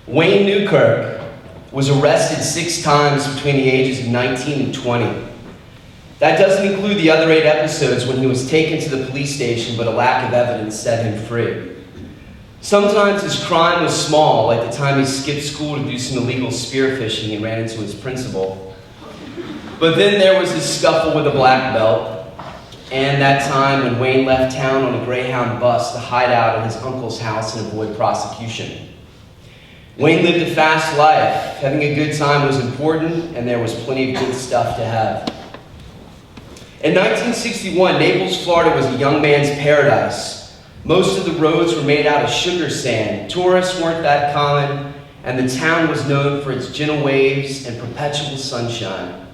Wayne Newkirk was arrested 6 times between the ages of 19 and 20. That doesn't include the other 8 episodes when he was taken to the police station, but a lack of evidence set him free. Sometimes his crime was small, like the time he skipped school to do some illegal spearfishing and ran into his principal. But then there was his scuffle with a black belt, and that time when Wayne left town on a Greyhound bus to hide out at his uncle's house and avoid prosecution. Wayne lived a fast life. Having a good time was important, and there was plenty of good stuff to have. In 1961, Naples, Florida was a young man's paradise. Most of the roads were made out of sugar sand. Tourists weren't that common, and the town was known for its gentle waves and perpetual sunshine.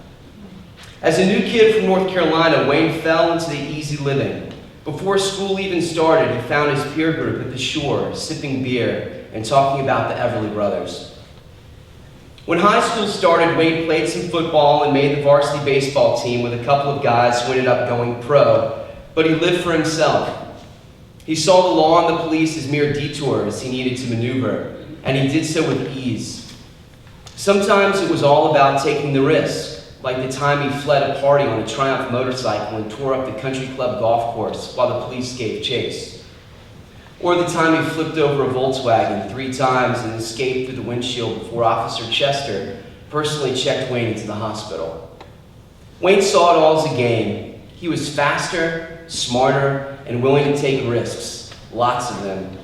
As a new kid from North Carolina, Wayne fell into the easy living. Before school even started, he found his peer group at the shore, sipping beer and talking about the Everly Brothers. When high school started, Wayne played some football and made the varsity baseball team with a couple of guys who ended up going pro, but he lived for himself. He saw the law and the police as mere detours he needed to maneuver, and he did so with ease. Sometimes it was all about taking the risk, like the time he fled a party on a Triumph motorcycle and tore up the country club golf course while the police gave chase. Or the time he flipped over a Volkswagen 3 times and escaped through the windshield before Officer Chester personally checked Wayne into the hospital. Wayne saw it all as a game. He was faster, smarter, and willing to take risks, lots of them.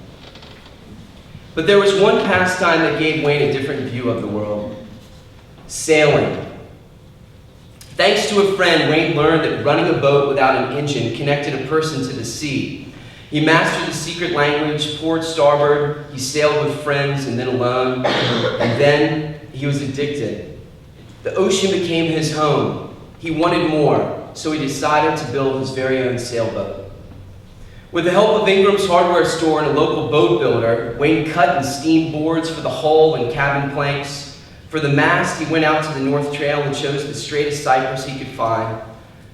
But there was one pastime that gave Wayne a different view of the world: sailing. Thanks to a friend, Wayne learned that running a boat without an engine connected a person to the sea. He mastered the secret language, poured starboard, he sailed with friends and then alone, and then he was addicted. The ocean became his home. He wanted more, so he decided to build his very own sailboat. With the help of Ingram's hardware store and a local boat builder, Wayne cut and steamed boards for the hull and cabin planks. For the mast, he went out to the North Trail and chose the straightest cypress he could find.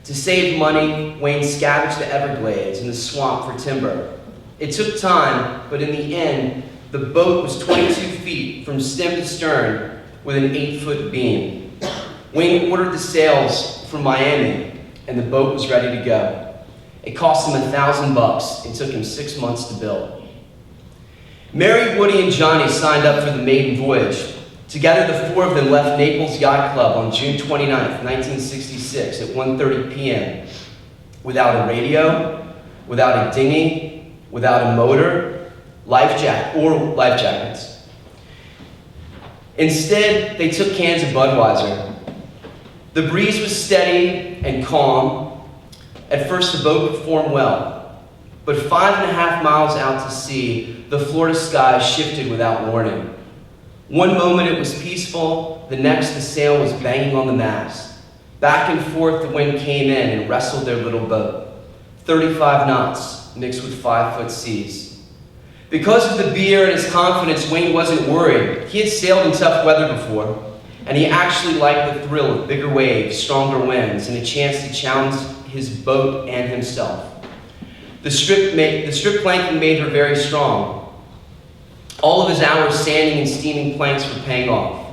To save money, Wayne scavenged the Everglades and the swamp for timber. It took time, but in the end, the boat was 22 feet from stem to stern with an 8-foot beam. Wayne ordered the sails from Miami, and the boat was ready to go. It cost him $1,000. It took him 6 months to build. Mary, Woody, and Johnny signed up for the maiden voyage. Together, the 4 of them left Naples Yacht Club on June 29, 1966 at 1:30 p.m. without a radio, without a dinghy, without a motor, life jackets. Instead, they took cans of Budweiser. The breeze was steady and calm. At first, the boat performed well, but 5.5 miles out to sea, the Florida sky shifted without warning. One moment it was peaceful, the next the sail was banging on the mast. Back and forth the wind came in and wrestled their little boat. 35 knots mixed with 5-foot seas. Because of the beer and his confidence, Wayne wasn't worried. He had sailed in tough weather before, and he actually liked the thrill of bigger waves, stronger winds, and a chance to challenge his boat and himself. The strip planking made her very strong. All of his hours sanding and steaming planks were paying off.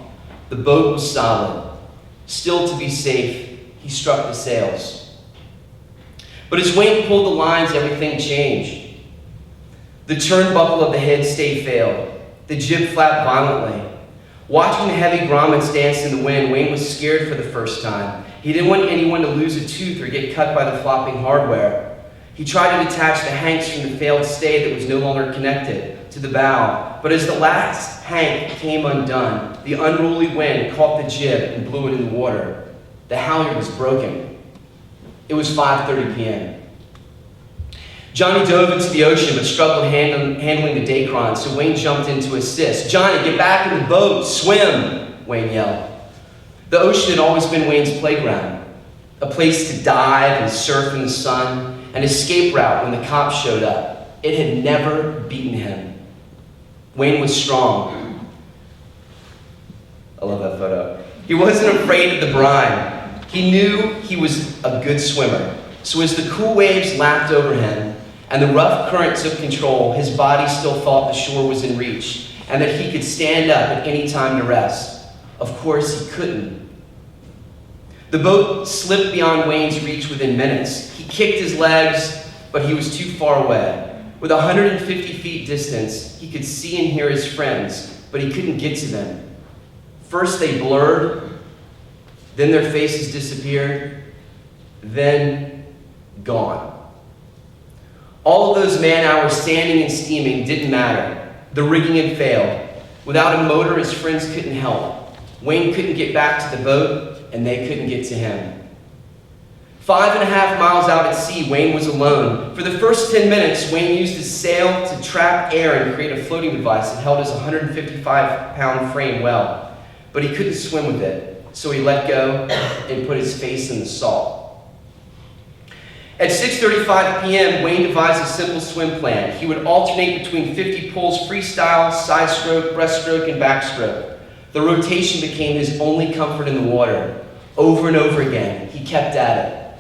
The boat was solid. Still, to be safe, he struck the sails. But as Wayne pulled the lines, everything changed. The turnbuckle of the headstay failed. The jib flapped violently. Watching the heavy grommets dance in the wind, Wayne was scared for the first time. He didn't want anyone to lose a tooth or get cut by the flopping hardware. He tried to detach the hanks from the failed stay that was no longer connected to the bow, but as the last hank came undone, the unruly wind caught the jib and blew it in the water. The halyard was broken. It was 5:30 p.m. Johnny dove into the ocean but struggled handling the Dacron, so Wayne jumped in to assist. "Johnny, get back in the boat, swim," Wayne yelled. The ocean had always been Wayne's playground, a place to dive and surf in the sun, an escape route when the cops showed up. It had never beaten him. Wayne was strong. I love that photo. He wasn't afraid of the brine. He knew he was a good swimmer. So as the cool waves lapped over him and the rough current took control, his body still thought the shore was in reach. and that he could stand up at any time to rest. Of course, he couldn't. The boat slipped beyond Wayne's reach within minutes. He kicked his legs, but he was too far away. With 150 feet distance, he could see and hear his friends, but he couldn't get to them. First they blurred, then their faces disappeared, then gone. All of those man-hours standing and steaming didn't matter. The rigging had failed. Without a motor, his friends couldn't help. Wayne couldn't get back to the boat, and they couldn't get to him. 5.5 miles out at sea, Wayne was alone. For the first 10 minutes, Wayne used his sail to trap air and create a floating device that held his 155-pound frame well. But he couldn't swim with it, so he let go and put his face in the salt. At 6:35 p.m., Wayne devised a simple swim plan. He would alternate between 50 pulls freestyle, side stroke, breaststroke, and backstroke. The rotation became his only comfort in the water. Over and over again, he kept at it.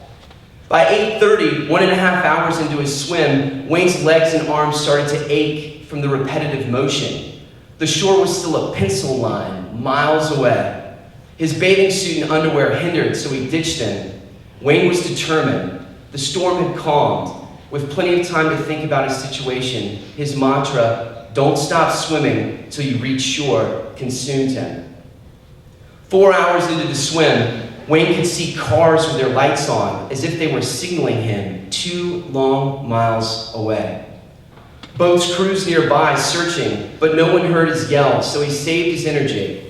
By 8:30, 1.5 hours into his swim, Wayne's legs and arms started to ache from the repetitive motion. The shore was still a pencil line, miles away. His bathing suit and underwear hindered, so he ditched them. Wayne was determined. The storm had calmed. With plenty of time to think about his situation, his mantra, "Don't stop swimming till you reach shore," consumed him. 4 hours into the swim, Wayne could see cars with their lights on, as if they were signaling him 2 long miles away. Boats cruised nearby, searching, but no one heard his yells, so he saved his energy.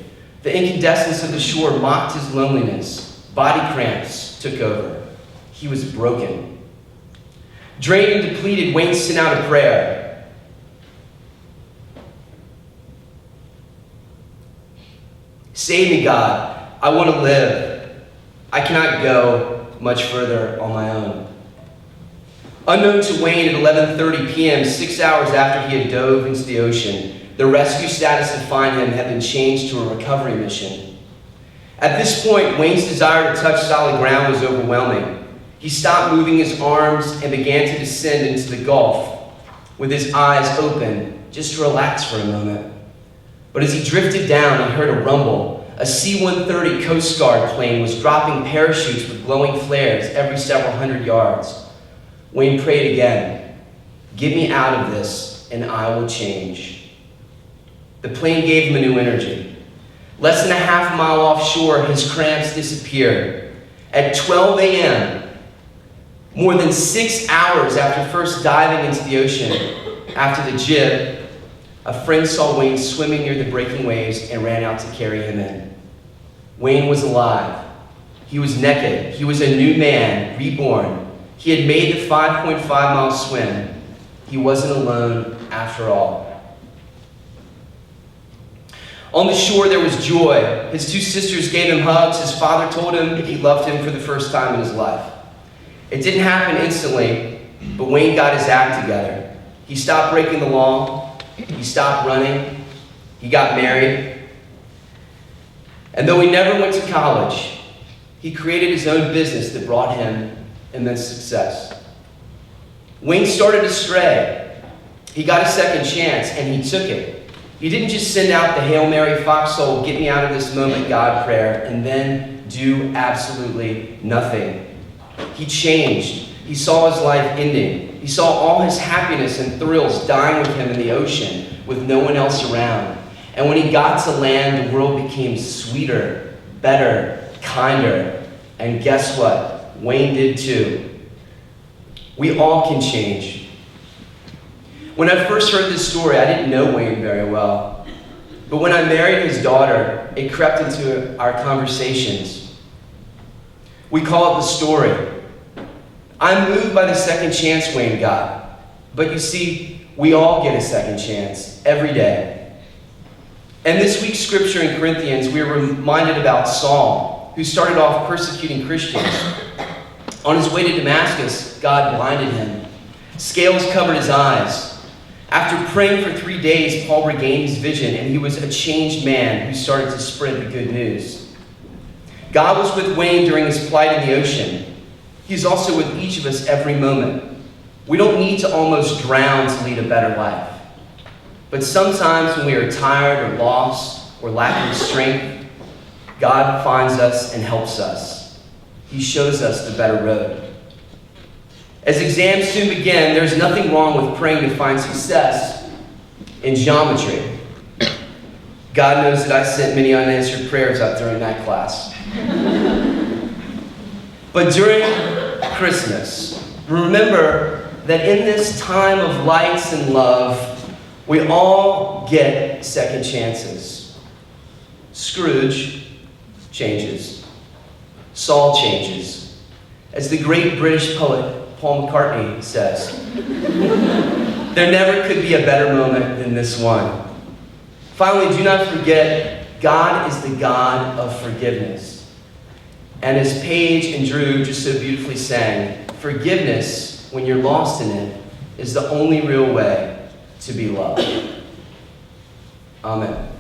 The incandescence of the shore mocked his loneliness. Body cramps took over. He was broken. Drained and depleted, Wayne sent out a prayer. "Save me, God. I want to live. I cannot go much further on my own." Unknown to Wayne, at 11:30 p.m., 6 hours after he had dove into the ocean, the rescue status to find him had been changed to a recovery mission. At this point, Wayne's desire to touch solid ground was overwhelming. He stopped moving his arms and began to descend into the Gulf with his eyes open, just to relax for a moment. But as he drifted down, he heard a rumble. A C-130 Coast Guard plane was dropping parachutes with glowing flares every several hundred yards. Wayne prayed again, "Get me out of this, and I will change." The plane gave him a new energy. Less than a half mile offshore, his cramps disappeared. At 12 a.m., more than 6 hours after first diving into the ocean, after the jib, a friend saw Wayne swimming near the breaking waves and ran out to carry him in. Wayne was alive. He was naked. He was a new man, reborn. He had made the 5.5-mile swim. He wasn't alone after all. On the shore, there was joy. His 2 sisters gave him hugs. His father told him he loved him for the first time in his life. It didn't happen instantly, but Wayne got his act together. He stopped breaking the law. He stopped running. He got married. And though he never went to college, he created his own business that brought him immense success. Wayne started to stray. He got a second chance, and he took it. He didn't just send out the Hail Mary foxhole, "Get me out of this moment, God" prayer, and then do absolutely nothing. He changed. He saw his life ending. He saw all his happiness and thrills dying with him in the ocean with no one else around. And when he got to land, the world became sweeter, better, kinder. And guess what? Wayne did too. We all can change. When I first heard this story, I didn't know Wayne very well. But when I married his daughter, it crept into our conversations. We call it the story. I'm moved by the second chance Wayne got. But you see, we all get a second chance every day. And this week's scripture in Corinthians, we are reminded about Saul, who started off persecuting Christians. On his way to Damascus, God blinded him. Scales covered his eyes. After praying for 3 days, Paul regained his vision, and he was a changed man who started to spread the good news. God was with Wayne during his plight in the ocean. He's also with each of us every moment. We don't need to almost drown to lead a better life. But sometimes when we are tired or lost or lacking strength, God finds us and helps us. He shows us the better road. As exams soon begin, there's nothing wrong with praying to find success in geometry. God knows that I sent many unanswered prayers up during that class. But during Christmas, remember that in this time of lights and love, we all get second chances. Scrooge changes. Saul changes. As the great British poet Paul McCartney says, there never could be a better moment than this one. Finally, do not forget, God is the God of forgiveness. And as Paige and Drew just so beautifully sang, forgiveness, when you're lost in it, is the only real way to be loved. Amen.